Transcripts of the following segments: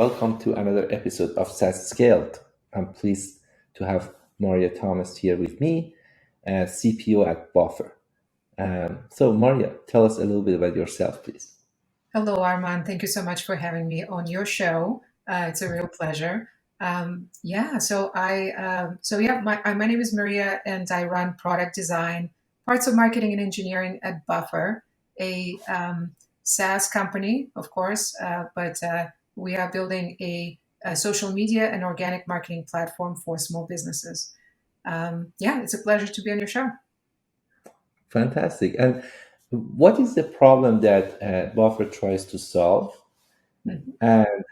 welcome to another episode of SaaS Scaled. I'm pleased to have Maria Thomas here with me, CPO at Buffer. So, Maria, tell us a little bit about yourself, please. Hello, Arman. Thank you so much for having me on your show. It's a real pleasure. My name is Maria, and I run product design, parts of marketing and engineering at Buffer, a SaaS company, of course, but we are building a social media and organic marketing platform for small businesses. It's a pleasure to be on your show. Fantastic. And what is the problem that Buffer tries to solve? Mhm. And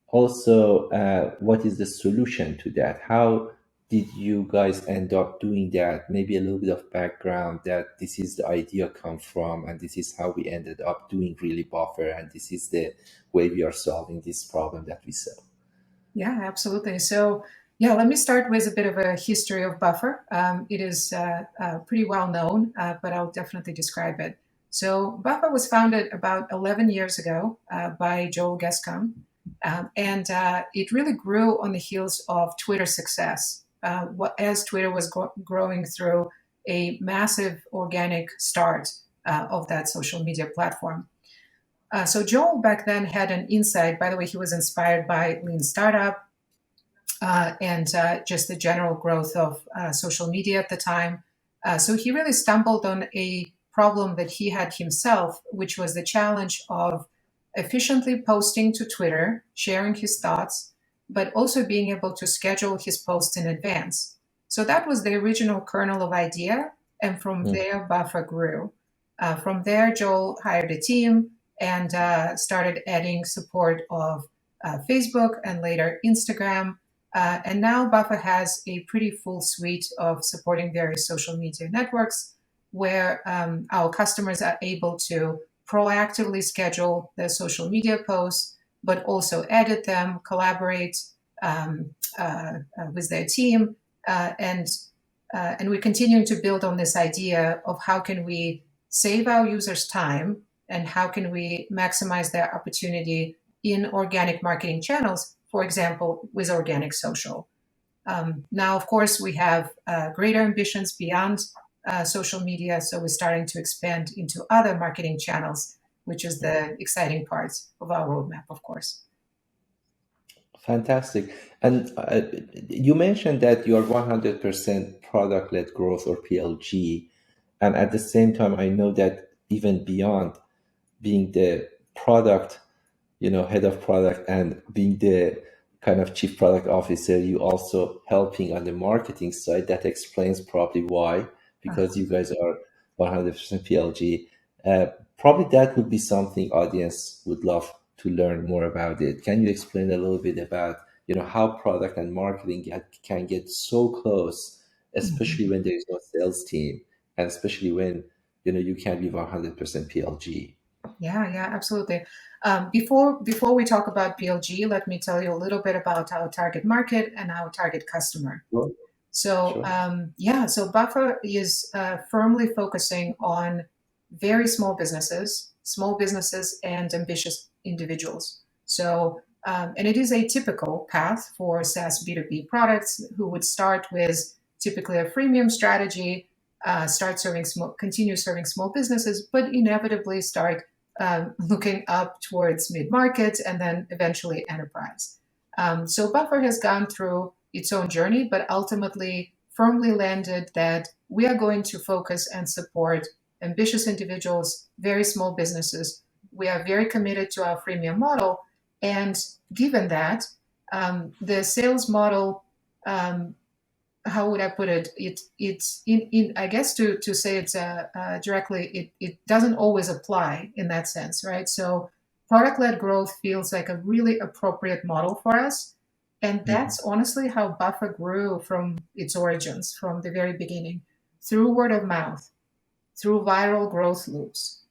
also, what is the solution to that? How did you guys end up doing that? Maybe a little bit of background that this is the idea come from, and this is how we ended up doing really Buffer, and this is the way we are solving this problem that we sell. Yeah, absolutely. So, let me start with a bit of a history of Buffer. It is pretty well known, but I'll definitely describe it. So, Buffer was founded about 11 years ago by Joel Gascon, and it really grew on the heels of Twitter's success. As Twitter was growing through a massive organic start of that social media platform. So Joel back then had an insight. By the way, he was inspired by Lean Startup and just the general growth of social media at the time. So he really stumbled on a problem that he had himself, which was the challenge of efficiently posting to Twitter, sharing his thoughts, but also being able to schedule his posts in advance. So that was the original kernel of idea. And from there, Buffer grew. From there, Joel hired a team and started adding support of Facebook and later Instagram. And now Buffer has a pretty full suite of supporting various social media networks where our customers are able to proactively schedule their social media posts, but also edit them, collaborate with their team. And we're continuing to build on this idea of how can we save our users time and how can we maximize their opportunity in organic marketing channels, for example, with organic social. Now, of course, we have greater ambitions beyond social media, so we're starting to expand into other marketing channels, which is the exciting part of our roadmap, of course. Fantastic. And you mentioned that you are 100% product-led growth or PLG. And at the same time, I know that even beyond being the product, head of product and being the kind of chief product officer, you also helping on the marketing side. That explains probably why, because you guys are 100% PLG. Probably that would be something audience would love to learn more about it. Can you explain a little bit about, how product and marketing can get so close, especially when there is no sales team, and especially when, you can be 100% PLG? Yeah, absolutely. Before we talk about PLG, let me tell you a little bit about our target market and our target customer. Sure. So Sure. so Buffer is firmly focusing on very small businesses and ambitious individuals. So and it is a typical path for SaaS B2B products who would start with typically a freemium strategy, continue serving small businesses, but inevitably start looking up towards mid-market and then eventually enterprise. So Buffer has gone through its own journey, but ultimately firmly landed that we are going to focus and support ambitious individuals, very small businesses. We are very committed to our freemium model. And given that, the sales model, how would I put it? It's in I guess to say it directly, it doesn't always apply in that sense, right? So product-led growth feels like a really appropriate model for us. And that's honestly how Buffer grew from its origins, from the very beginning, through word of mouth, through viral growth loops.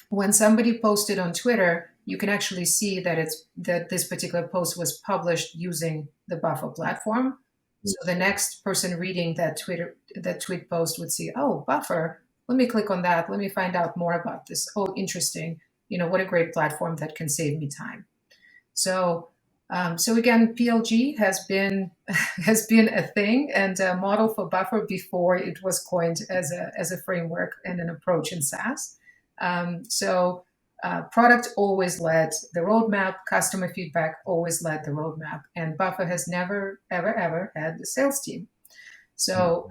When somebody posted on Twitter, you can actually see that this particular post was published using the Buffer platform. So the next person reading that tweet post would see, oh, Buffer, let me click on that. Let me find out more about this. Oh, interesting. What a great platform that can save me time. So So again, PLG has been has been a thing and a model for Buffer before it was coined as a framework and an approach in SaaS. Product always led the roadmap, customer feedback always led the roadmap, and Buffer has never ever had the sales team. So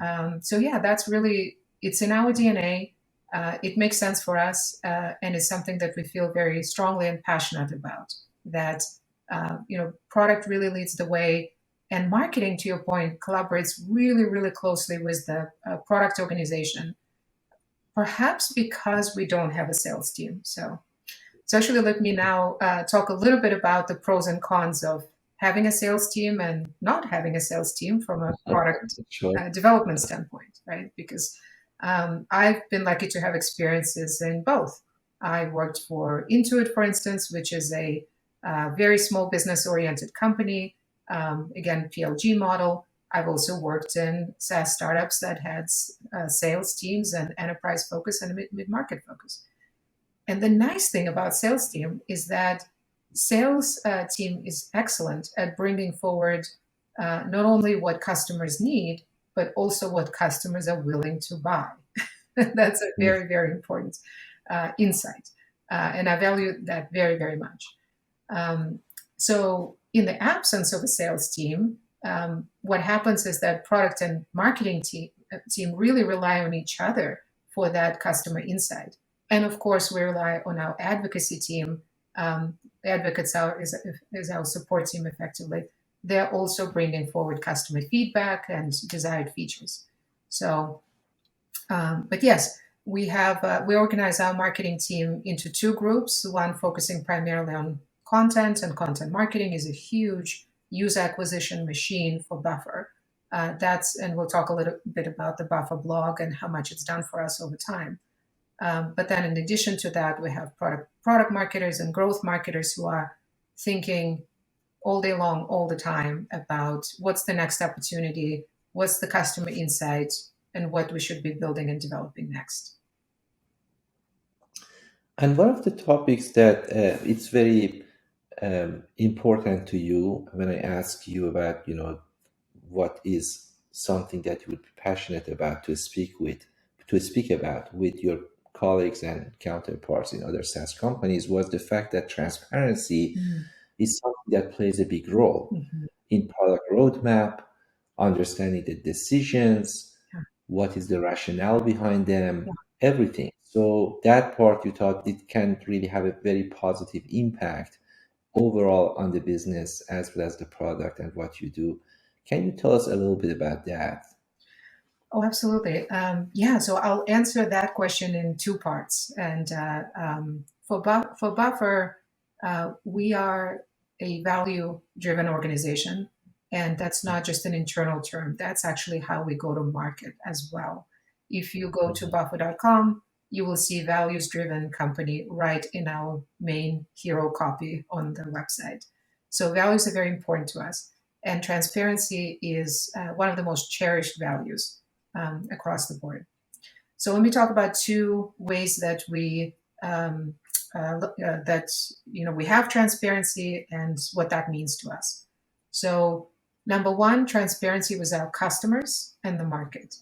yeah, that's really, it's in our DNA. It makes sense for us, and it's something that we feel very strongly and passionate about. That product really leads the way, and marketing, to your point, collaborates really, really closely with the product organization. Perhaps because we don't have a sales team. So actually, let me now talk a little bit about the pros and cons of having a sales team and not having a sales team from a product Sure. development standpoint, right? Because I've been lucky to have experiences in both. I worked for Intuit, for instance, which is a very small business oriented company, again, PLG model. I've also worked in SaaS startups that had sales teams and enterprise focus and mid market focus. And the nice thing about sales team is that sales team is excellent at bringing forward not only what customers need, but also what customers are willing to buy. That's a Mm. very, very important insight. And I value that very, very much. So, in the absence of a sales team, what happens is that product and marketing team really rely on each other for that customer insight. And of course, we rely on our advocacy team. Advocates is our support team effectively. They're also bringing forward customer feedback and desired features. So, but yes, we organize our marketing team into two groups. One focusing primarily on content, and content marketing is a huge user acquisition machine for Buffer. And we'll talk a little bit about the Buffer blog and how much it's done for us over time. But then, in addition to that, we have product marketers and growth marketers who are thinking all day long, all the time about what's the next opportunity, what's the customer insight, and what we should be building and developing next. And one of the topics that it's very important to you when I ask you about, what is something that you would be passionate about to speak about with your colleagues and counterparts in other SaaS companies, was the fact that transparency is something that plays a big role Mhm. in product roadmap, understanding the decisions, Yeah. what is the rationale behind them, Yeah. everything. So that part you thought it can really have a very positive impact overall on the business as well as the product and what you do. Can you tell us a little bit about that? Oh, absolutely. Yeah, so I'll answer that question in two parts. And for Buffer, we are a value-driven organization, and that's not just an internal term. That's actually how we go to market as well. If you go to Mhm. buffer.com, you will see values-driven company right in our main hero copy on the website. So values are very important to us, and transparency is one of the most cherished values across the board. So let me talk about two ways that we have transparency and what that means to us. So number one, transparency with our customers and the market.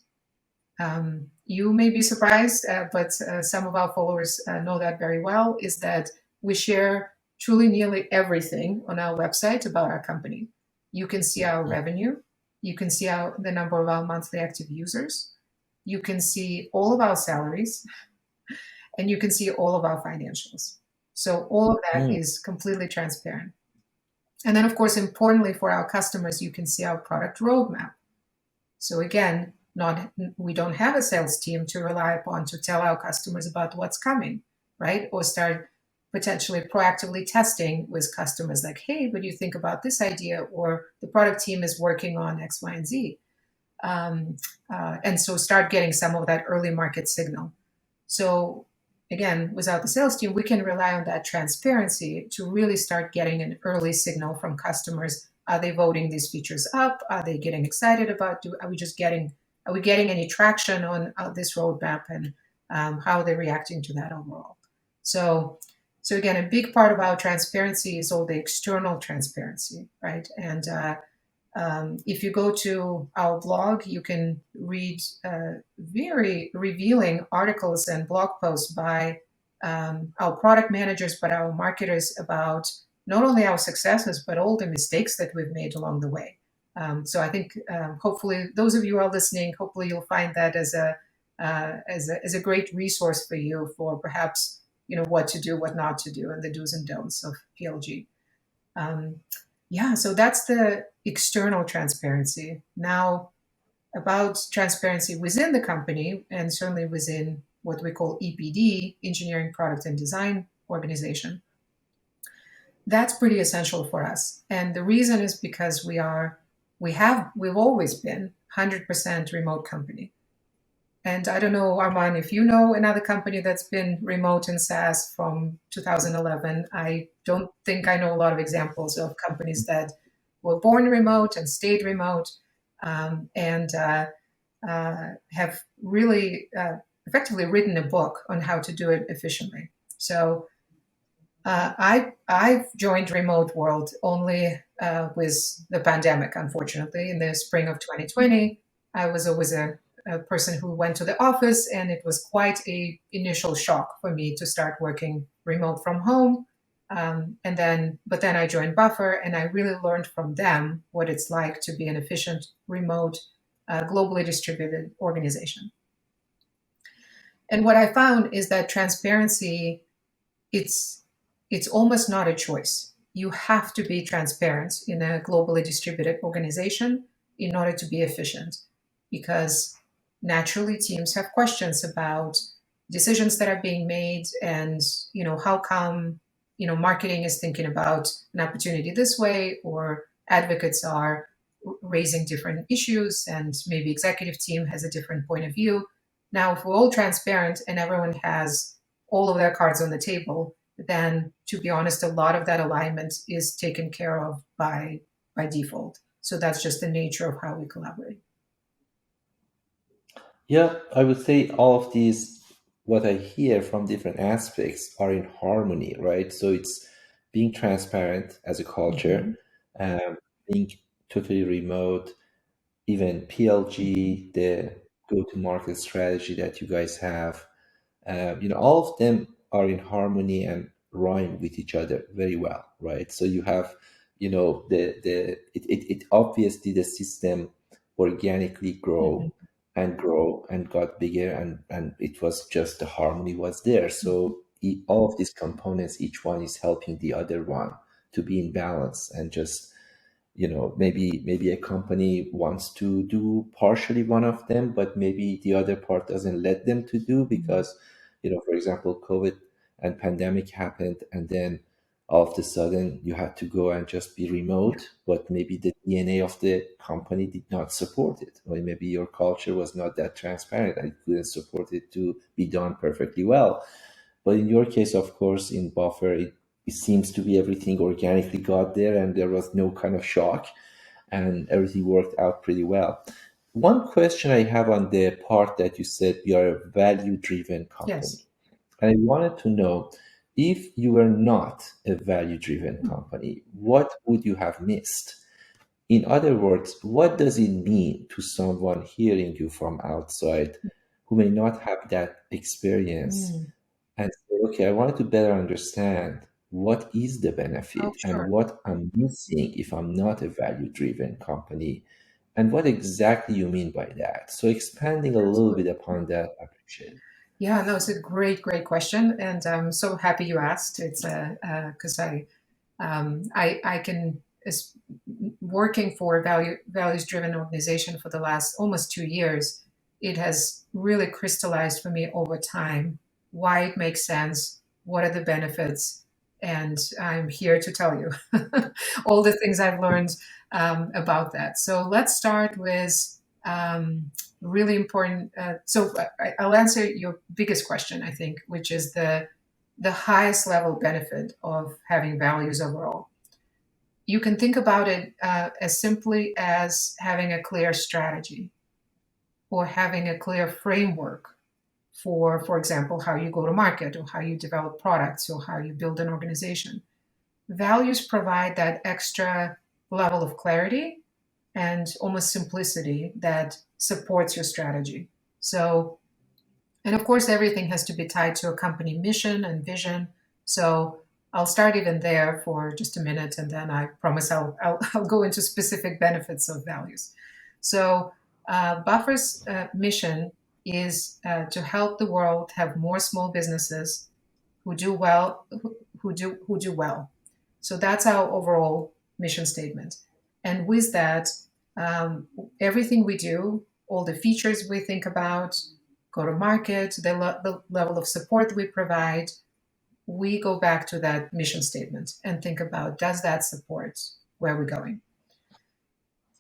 You may be surprised, but some of our followers know that very well, is that we share truly nearly everything on our website about our company. You can see our revenue. You can see the number of our monthly active users. You can see all of our salaries, and you can see all of our financials. So all of that Mm. is completely transparent. And then, of course, importantly for our customers, you can see our product roadmap. So again, not we don't have a sales team to rely upon to tell our customers about what's coming, right? Or start potentially proactively testing with customers like, hey, what do you think about this idea? Or the product team is working on X, Y, and Z. And so start getting some of that early market signal. So again, without the sales team, we can rely on that transparency to really start getting an early signal from customers. Are they voting these features up? Are they getting excited about? Are we getting any traction on this roadmap, and how are they reacting to that overall? So So again, a big part of our transparency is all the external transparency, right? And if you go to our blog, you can read very revealing articles and blog posts by our product managers, but our marketers about not only our successes, but all the mistakes that we've made along the way. So I think hopefully those of you who are listening, hopefully you'll find that as a great resource for you for perhaps what to do, what not to do, and the do's and don'ts of PLG. Yeah, so that's the external transparency. Now, about transparency within the company, and certainly within what we call EPD, Engineering, Product, and Design Organization, that's pretty essential for us. And the reason is because we've always been 100% remote company. And I don't know, Arman, if you know another company that's been remote in SaaS from 2011. I don't think I know a lot of examples of companies that were born remote and stayed remote, and have really effectively written a book on how to do it efficiently. So I've joined remote world only with the pandemic, unfortunately, in the spring of 2020. I was always a person who went to the office, and it was quite a initial shock for me to start working remote from home. But then I joined Buffer, and I really learned from them what it's like to be an efficient, remote, globally distributed organization. And what I found is that transparency, it's it's almost not a choice. You have to be transparent in a globally distributed organization in order to be efficient, because naturally teams have questions about decisions that are being made, and how come marketing is thinking about an opportunity this way, or advocates are raising different issues, and maybe executive team has a different point of view. Now, if we're all transparent and everyone has all of their cards on the table, then to be honest, a lot of that alignment is taken care of by default. So that's just the nature of how we collaborate. Yeah, I would say all of these, what I hear from different aspects, are in harmony, right? So it's being transparent as a culture, Mm-hmm. um, being totally remote, even Mm-hmm. PLG, the go-to-market strategy that you guys have, all of them are in harmony and rhyme with each other very well, right? So you have, it obviously the system organically Mm-hmm. grow and got bigger, and it was just the harmony was there. Mm-hmm. So all of these components, each one is helping the other one to be in balance, and just maybe a company wants to do partially one of them, but maybe the other part doesn't let them to do, because for example, COVID and pandemic happened, and then all of a sudden you had to go and just be Yeah. remote, but maybe the DNA of the company did not support it, or maybe your culture was not that transparent and it couldn't support it to be done perfectly well. But in your case, of course, in Buffer, it seems to be everything organically got there, and there was no kind of shock, and everything worked out pretty well. One question I have on the part that you said you are a value driven company. Yes. And I wanted to know, if you were not a value driven company, what would you have missed? In other words, what does it mean to someone hearing you from outside who may not have that experience, Mm. and say, okay, I wanted to better understand what is the Oh, benefit and sure. what I'm missing if I'm not a value driven company, and what exactly you mean by that. So expanding a little bit Absolutely. upon that, I appreciate it. Yeah, no, it's a great, great question, and I'm so happy you asked. It's because I can is working for a values driven organization for the last almost 2 years. It has really crystallized for me over time why it makes sense, what are the benefits, and I'm here to tell you all the things I've learned about that. So let's start with really important. I'll answer your biggest question, I think, which is the highest level benefit of having values overall. You can think about it as simply as having a clear strategy or having a clear framework for example, how you go to market or how you develop products or how you build an organization. Values provide that extra level of clarity and almost simplicity that supports your strategy. So, and of course, everything has to be tied to a company mission and vision. So I'll start even there for just a minute, and then I promise I'll go into specific benefits of values. So Buffer's mission is to help the world have more small businesses who do well, who do well. So that's our overall mission statement. And with that, everything we do, all the features we think about, go to market, the level of support we provide, we go back to that mission statement and think about, does that support where we're going?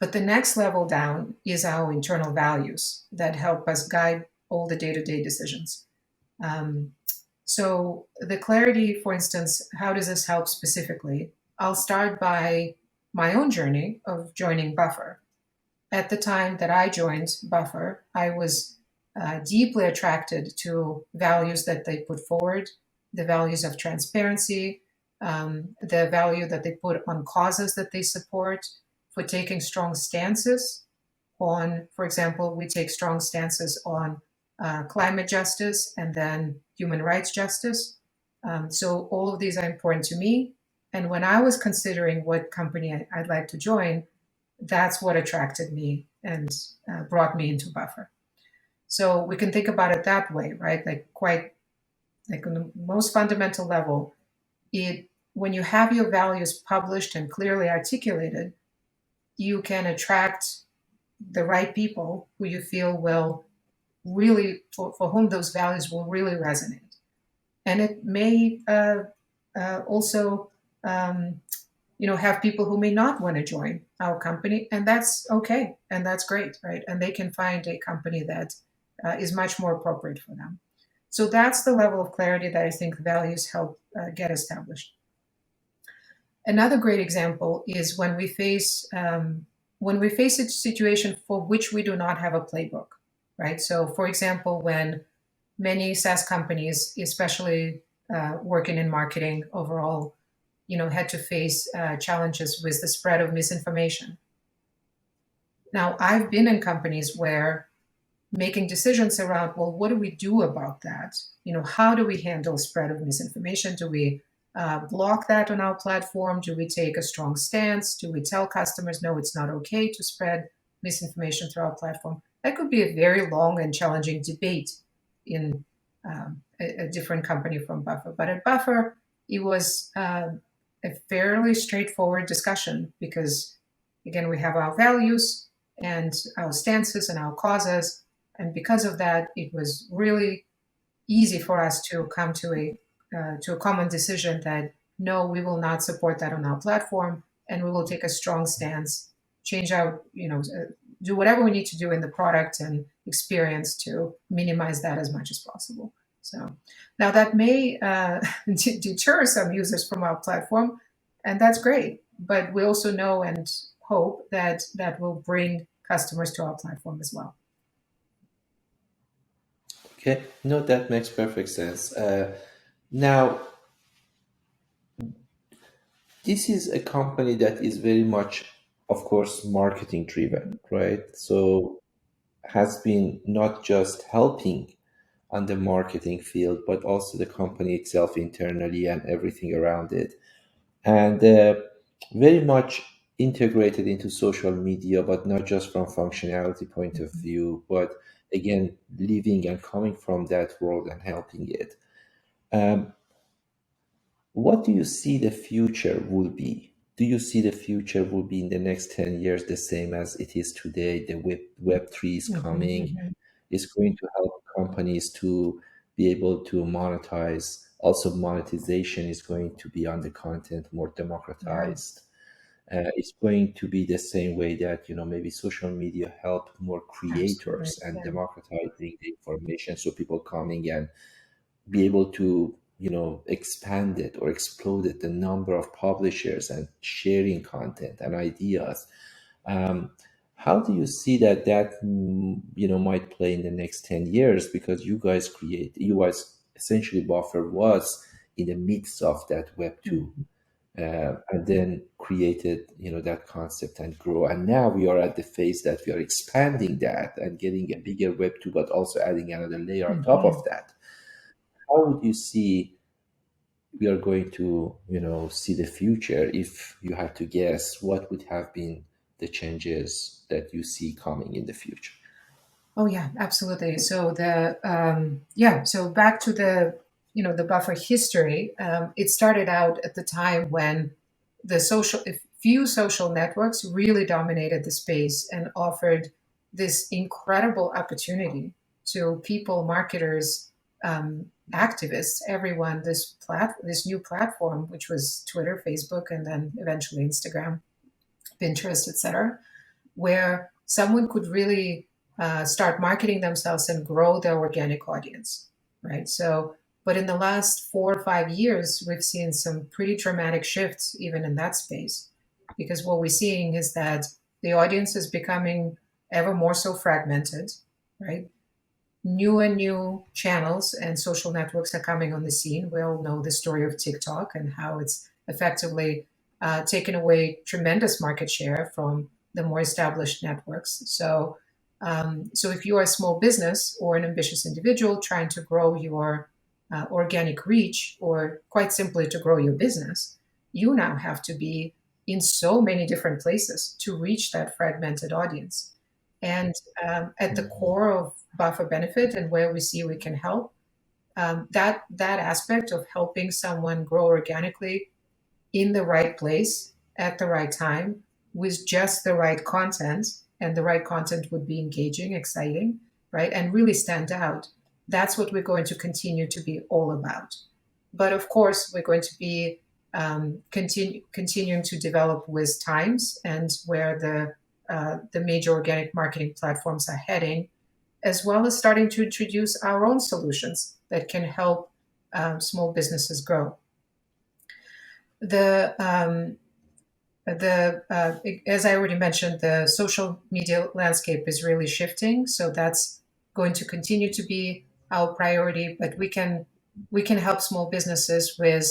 But the next level down is our internal values that help us guide all the day-to-day decisions. Um, so the clarity, for instance, how does this help specifically? I'll start by my own journey of joining Buffer. At the time that I joined Buffer, I was deeply attracted to values that they put forward, the values of transparency, the value that they put on causes that they support, for taking strong stances on, for example, we take strong stances on climate justice and then human rights justice. So all of these are important to me. And when I was considering what company I'd like to join, that's what attracted me and brought me into Buffer. So we can think about it that way, right? Like on the most fundamental level, it when you have your values published and clearly articulated, you can attract the right people who you feel will really, for whom those values will really resonate. And it may also, have people who may not want to join our company, and that's okay, and that's great, right? And they can find a company that is much more appropriate for them. So that's the level of clarity that I think values help get established. Another great example is when we face a situation for which we do not have a playbook, right? So, for example, when many SaaS companies, especially working in marketing overall, had to face challenges with the spread of misinformation. Now, I've been in companies where making decisions around, well, what do we do about that? How do we handle spread of misinformation? Do we block that on our platform? Do we take a strong stance? Do we tell customers, no, it's not okay to spread misinformation through our platform? That could be a very long and challenging debate in a different company from Buffer. But at Buffer, it was a fairly straightforward discussion because, again, we have our values and our stances and our causes. And because of that, it was really easy for us to come to a common decision that no, we will not support that on our platform, and we will take a strong stance, change out, do whatever we need to do in the product and experience to minimize that as much as possible. So now that may deter some users from our platform, and that's great. But we also know and hope that that will bring customers to our platform as well. Okay, no, that makes perfect sense. Now, this is a company that is very much, of course, marketing driven, right? So has been not just helping on the marketing field, but also the company itself internally and everything around it. And very much integrated into social media, but not just from functionality point of view, but again, living and coming from that world and helping it. Um, what do you see the future will be? Do you see the future will be in the next 10 years the same as it is today? The Web3 is coming, Mm-hmm. is going to help companies to be able to monetize. Also, monetization is going to be on the content more Yeah, democratized. It's going to be the same way that maybe social media help more absolutely. creators and Yeah, democratizing the information, so people coming and be able to expand it or explode it, the number of publishers and sharing content and ideas. um, How do you see that might play in the next 10 years? Because you guys essentially Buffer was in the midst of that Web 2, and then created that concept and grow. And now we are at the phase that we are expanding that and getting a bigger Web 2, but also adding another layer on top of that. How would you see we are going to see the future? If you had to guess, what would have been the changes that you see coming in the future? Oh yeah, absolutely. So so back to the buffer history. It started out at the time when few social networks really dominated the space and offered this incredible opportunity to people, marketers, activists, everyone. This new platform, which was Twitter, Facebook, and then eventually Instagram, Pinterest, etc., where someone could really start marketing themselves and grow their organic audience, right? So, but in the last 4 or 5 years, we've seen some pretty dramatic shifts even in that space, because what we're seeing is that the audience is becoming ever more so fragmented, right? New and new channels and social networks are coming on the scene. We all know the story of TikTok and how it's effectively taken away tremendous market share from the more established networks. So if you are a small business or an ambitious individual trying to grow your organic reach, or quite simply to grow your business, you now have to be in so many different places to reach that fragmented audience. And at the core of Buffer Benefit and where we see we can help, that aspect of helping someone grow organically in the right place at the right time with just the right content, and the right content would be engaging, exciting, right, and really stand out. That's what we're going to continue to be all about. But of course, we're going to be continuing to develop with times and where the major organic marketing platforms are heading, as well as starting to introduce our own solutions that can help small businesses grow. The as I already mentioned, the social media landscape is really shifting, so that's going to continue to be our priority. But we can help small businesses with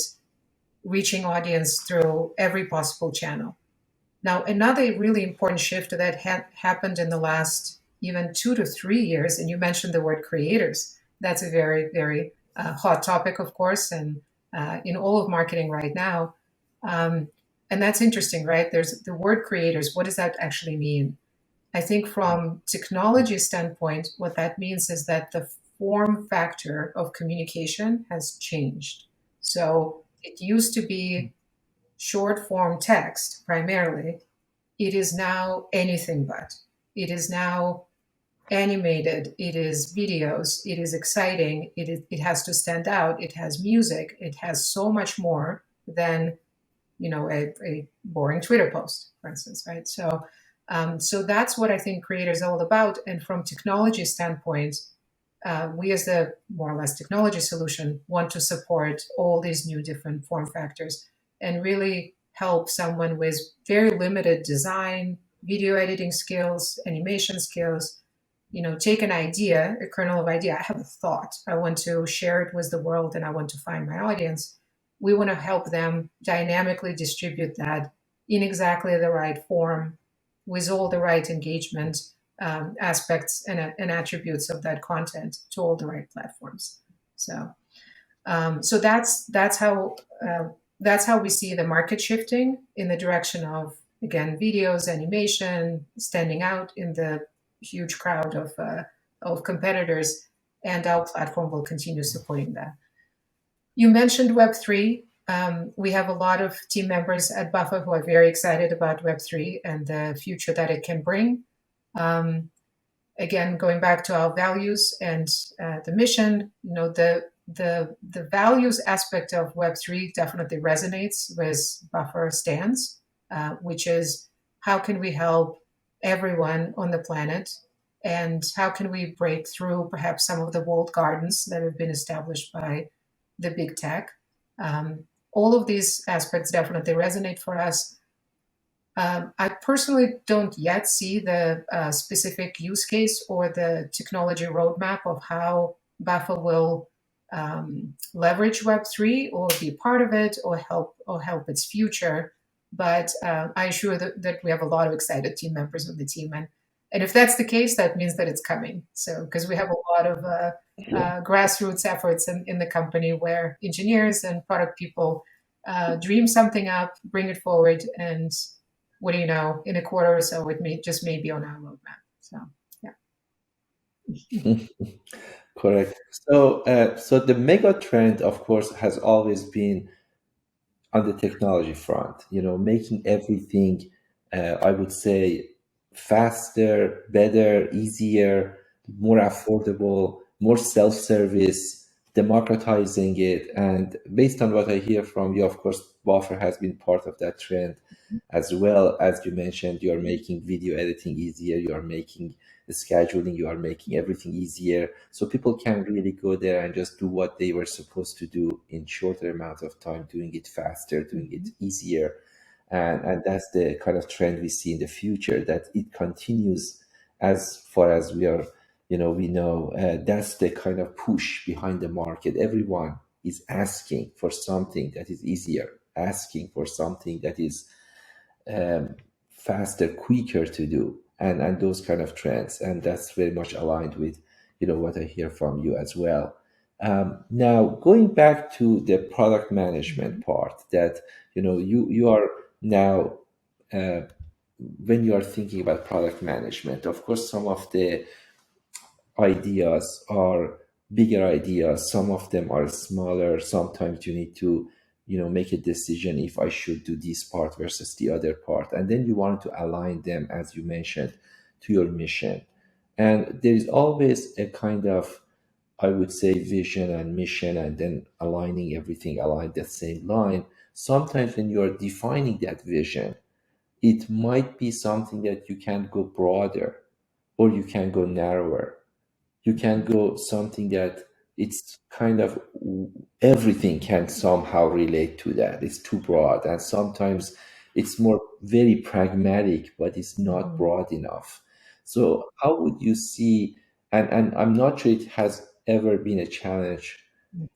reaching audience through every possible channel. Now, another really important shift that happened in the last even 2 to 3 years, and you mentioned the word creators. That's a very, very hot topic, of course, and in all of marketing right now. And that's interesting, right? There's the word creators. What does that actually mean? I think from technology standpoint, what that means is that the form factor of communication has changed. So it used to be short form text primarily. It is now anything but. It is now animated, it is videos, it is exciting, it has to stand out, it has music, it has so much more than a boring Twitter post, for instance, right? So that's what I think creator is all about. And from technology standpoint, we as the more or less technology solution want to support all these new different form factors and really help someone with very limited design, video editing skills, animation skills, take an idea, a kernel of idea. I have a thought. I want to share it with the world and I want to find my audience. We want to help them dynamically distribute that in exactly the right form with all the right engagement aspects and attributes of that content to all the right platforms. So that's how we see the market shifting in the direction of, again, videos, animation, standing out in the huge crowd of competitors, and our platform will continue supporting that. You mentioned Web3. We have a lot of team members at Buffer who are very excited about Web3 and the future that it can bring. Again, going back to our values and the mission, the values aspect of Web3 definitely resonates with Buffer stands, which is how can we help everyone on the planet, and how can we break through perhaps some of the walled gardens that have been established by the big tech. All of these aspects definitely resonate for us. I personally don't yet see the specific use case or the technology roadmap of how Buffer will leverage Web3 or be part of it or help its future. But I assure that we have a lot of excited team members on the team, and if that's the case, that means that it's coming. So because we have a lot of grassroots efforts in the company where engineers and product people dream something up, bring it forward, and what do you know, in a quarter or so, it may be on our roadmap. So, yeah. Correct. So the mega trend, of course, has always been on the technology front, making everything, I would say, faster, better, easier, more affordable, more self-service, democratizing it. And based on what I hear from you, of course, Buffer has been part of that trend as well. As you mentioned, you are making video editing easier, you are making the scheduling, you are making everything easier. So people can really go there and just do what they were supposed to do in shorter amount of time, doing it faster, doing it easier. And that's the kind of trend we see in the future, that it continues as far as we know. That's the kind of push behind the market. Everyone is asking for something that is easier, asking for something that is faster, quicker to do, and those kind of trends. And that's very much aligned with what I hear from you as well. Now, going back to the product management part, that you are now, when you are thinking about product management, of course, some of the ideas are bigger ideas, some of them are smaller. Sometimes you need to make a decision if I should do this part versus the other part, and then you want to align them, as you mentioned, to your mission. And there is always a kind of, I would say, vision and mission, and then aligning everything along the same line. Sometimes when you are defining that vision, it might be something that you can go broader or you can go narrower. You can go something that it's kind of everything can somehow relate to that. It's too broad. And sometimes it's more very pragmatic, but it's not broad enough. So how would you see, and I'm not sure it has ever been a challenge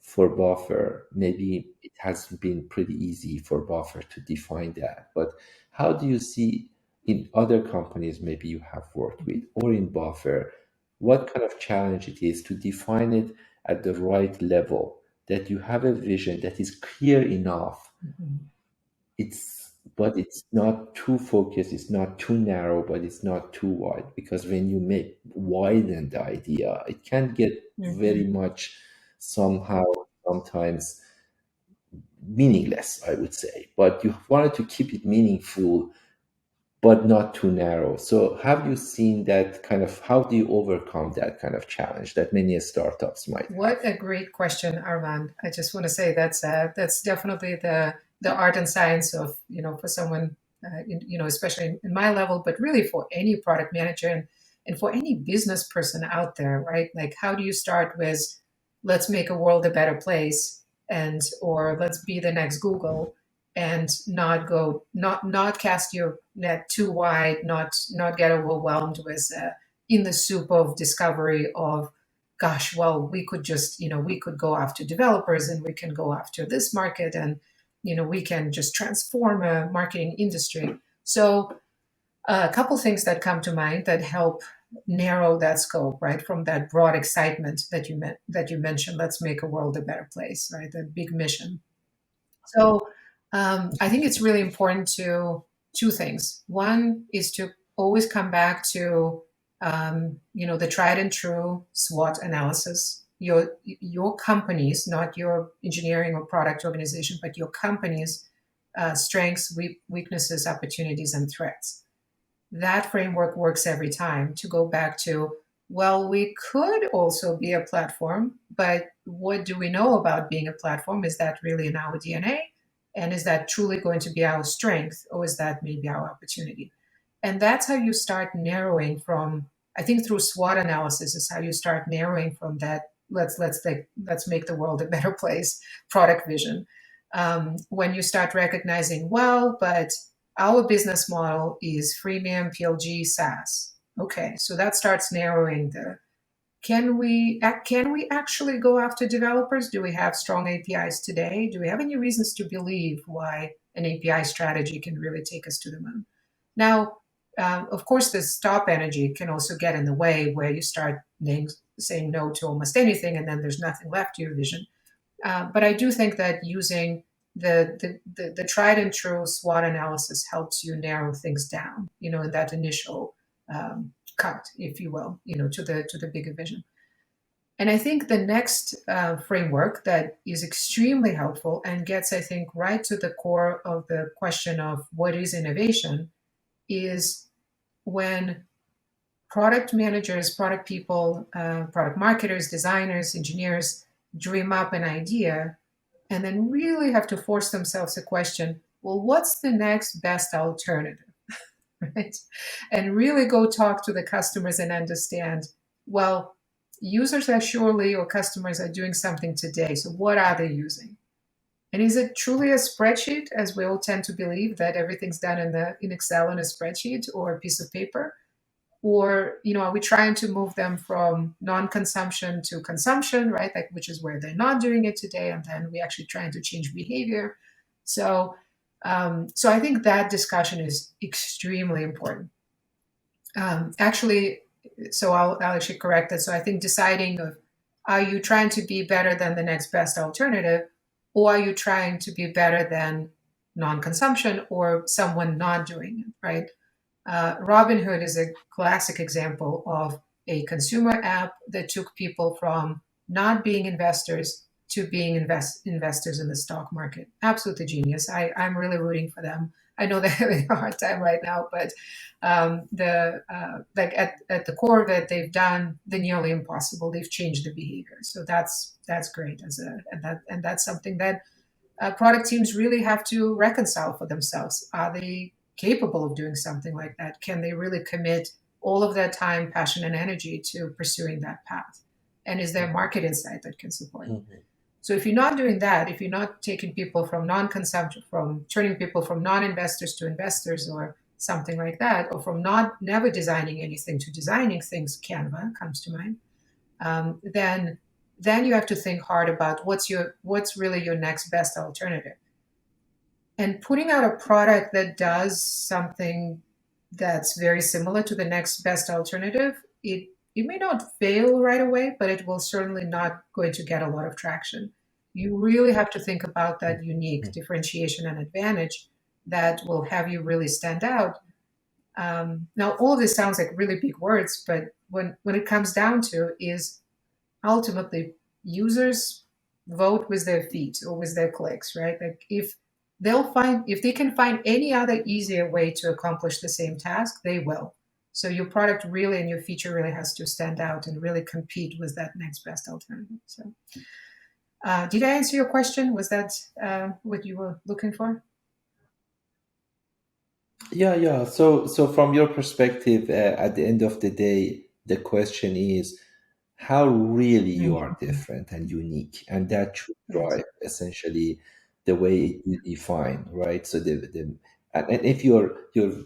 for Buffer. Maybe it has been pretty easy for Buffer to define that. But how do you see in other companies maybe you have worked with, or in Buffer, what kind of challenge it is to define it at the right level, that you have a vision that is clear enough, but it's not too focused, it's not too narrow, but it's not too wide, because when you make widen the idea, it can get very much somehow sometimes meaningless, I would say. But you wanted to keep it meaningful but not too narrow. So have you seen that kind of, how do you overcome that kind of challenge that many startups might What have? a great question, Armand. I just want to say that's definitely the art and science of for someone especially in my level, but really for any product manager and for any business person out there, right? Like, how do you start with let's make a world a better place, and or let's be the next Google, and not cast your net too wide, not get overwhelmed with in the soup of discovery of, gosh, well, we could just, we could go after developers and we can go after this market, and, we can just transform a marketing industry. So a couple things that come to mind that help narrow that scope, right? From that broad excitement that you mentioned, let's make a world a better place, right? The big mission. So I think it's really important to two things. One is to always come back to the tried and true SWOT analysis. Your company's, not your engineering or product organization, but your company's strengths, weaknesses, opportunities, and threats. That framework works every time to go back to, well, we could also be a platform, but what do we know about being a platform? Is that really in our DNA? And is that truly going to be our strength, or is that maybe our opportunity? And that's how you start narrowing from, I think through SWOT analysis is how you start narrowing from that let's make the world a better place product vision. When you start recognizing, well, but our business model is freemium, PLG, SaaS. Okay, so that starts narrowing the. Can we actually go after developers? Do we have strong APIs today? Do we have any reasons to believe why an API strategy can really take us to the moon? Now, of course, the stop energy can also get in the way where you start saying no to almost anything, and then there's nothing left to your vision. But I do think that using the tried and true SWOT analysis helps you narrow things down, in that initial cut, if you will, to the bigger vision. And I think the next framework that is extremely helpful and gets, I think, right to the core of the question of what is innovation is when product managers, product people, product marketers, designers, engineers dream up an idea and then really have to force themselves a question, well, what's the next best alternative? Right? And really go talk to the customers and understand, well, users are surely or customers are doing something today. So what are they using? And is it truly a spreadsheet, as we all tend to believe that everything's done in Excel on a spreadsheet or a piece of paper? Or are we trying to move them from non-consumption to consumption, right? Like, which is where they're not doing it today, and then we actually trying to change behavior. So I think that discussion is extremely important. Actually, so I'll actually correct it. So I think deciding of, are you trying to be better than the next best alternative, or are you trying to be better than non-consumption or someone not doing it, right? Robinhood is a classic example of a consumer app that took people from not being investors to being investors in the stock market. Absolutely genius. I'm really rooting for them. I know they're having a hard time right now, but like at the core of it, they've done the nearly impossible. They've changed the behavior. So that's great and that's something that product teams really have to reconcile for themselves. Are they capable of doing something like that? Can they really commit all of their time, passion, and energy to pursuing that path? And is there market insight that can support it? Mhm. So if you're not doing that, if you're not taking people from non-consumption, from turning people from non-investors to investors or something like that, or from never designing anything to designing things, Canva comes to mind, then you have to think hard about what's really your next best alternative. And putting out a product that does something that's very similar to the next best alternative, it may not fail right away, but it will certainly not going to get a lot of traction. You really have to think about that unique Mhm. differentiation and advantage that will have you really stand out. Now, all of this sounds like really big words, but when it comes down to is ultimately users vote with their feet or with their clicks, right? Like if they can find any other easier way to accomplish the same task, they will. So your product really and your feature really has to stand out and really compete with that next best alternative. So did I answer your question? Was that what you were looking for? Yeah, yeah. So from your perspective, at the end of the day, the question is how really you are Mhm. different and unique, and that should Yes. drive essentially the way you define, right? So and if your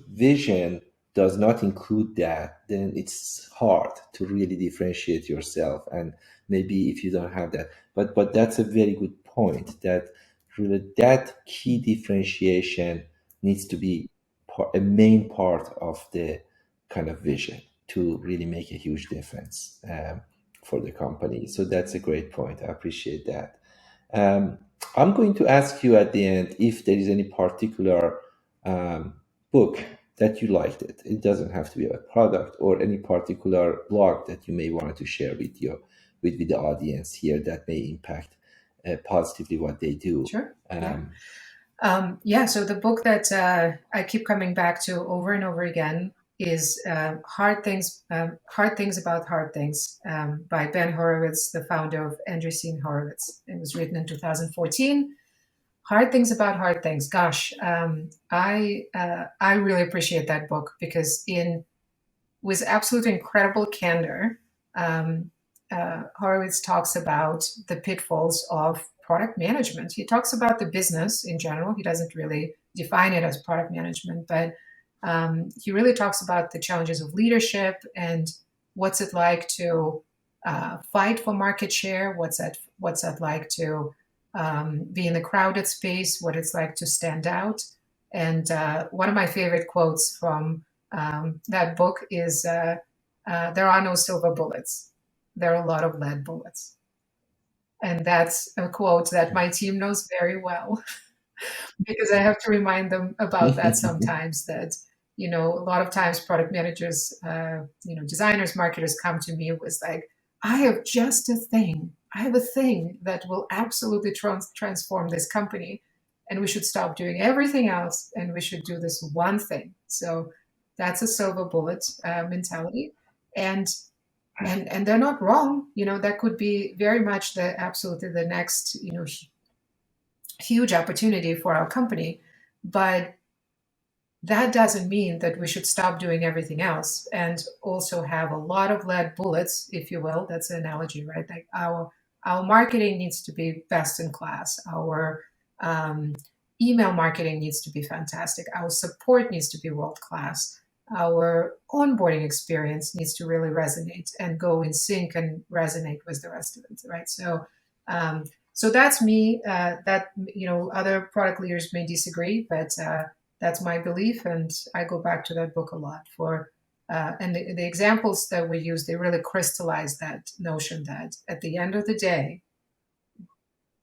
vision does not include that, then it's hard to really differentiate yourself. And maybe if you don't have that, but that's a very good point. That really that key differentiation needs to be a main part of the kind of vision to really make a huge difference for the company. So that's a great point. I appreciate that. Um, I'm going to ask you at the end if there is any particular um, book that you liked it. It doesn't have to be a product or any particular blog that you may want to share with the audience here that may impact positively what they do. Sure. Yeah. Um, Yeah, so the book that I keep coming back to over and over again is Hard Things About Hard Things by Ben Horowitz, the founder of Andreessen Horowitz. It was written in 2014. Hard Things About Hard Things. Gosh, I really appreciate that book because in with absolute incredible candor, um, Horowitz talks about the pitfalls of product management. He talks about the business in general. He doesn't really define it as product management, but he really talks about the challenges of leadership and what's it like to fight for market share, what's that like to be in a crowded space, what it's like to stand out. And one of my favorite quotes from that book is there are no silver bullets. There are a lot of lead bullets. And that's a quote that my team knows very well because I have to remind them about that sometimes that, a lot of times product managers, designers, marketers come to me with like, I have just a thing. I have a thing that will absolutely transform this company. And we should stop doing everything else and we should do this one thing. So that's a silver bullet mentality. And and they're not wrong. That could be very much absolutely the next, huge opportunity for our company. But that doesn't mean that we should stop doing everything else and also have a lot of lead bullets, if you will. That's an analogy, right? Like our marketing needs to be best in class. Our email marketing needs to be fantastic. Our support needs to be world class. Our onboarding experience needs to really resonate and go in sync and resonate with the rest of it, right? So that's me. That other product leaders may disagree, but that's my belief, and I go back to that book a lot for. And the examples that we use, they really crystallize that notion that at the end of the day,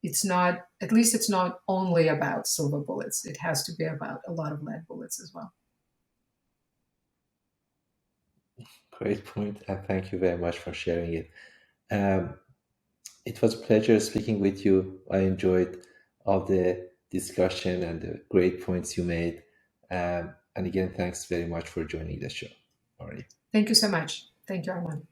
it's not only about silver bullets. It has to be about a lot of lead bullets as well. Great point, and thank you very much for sharing it. It was a pleasure speaking with you. I enjoyed all the discussion and the great points you made. And again, thanks very much for joining the show, Ari. Thank you so much. Thank you, Armand.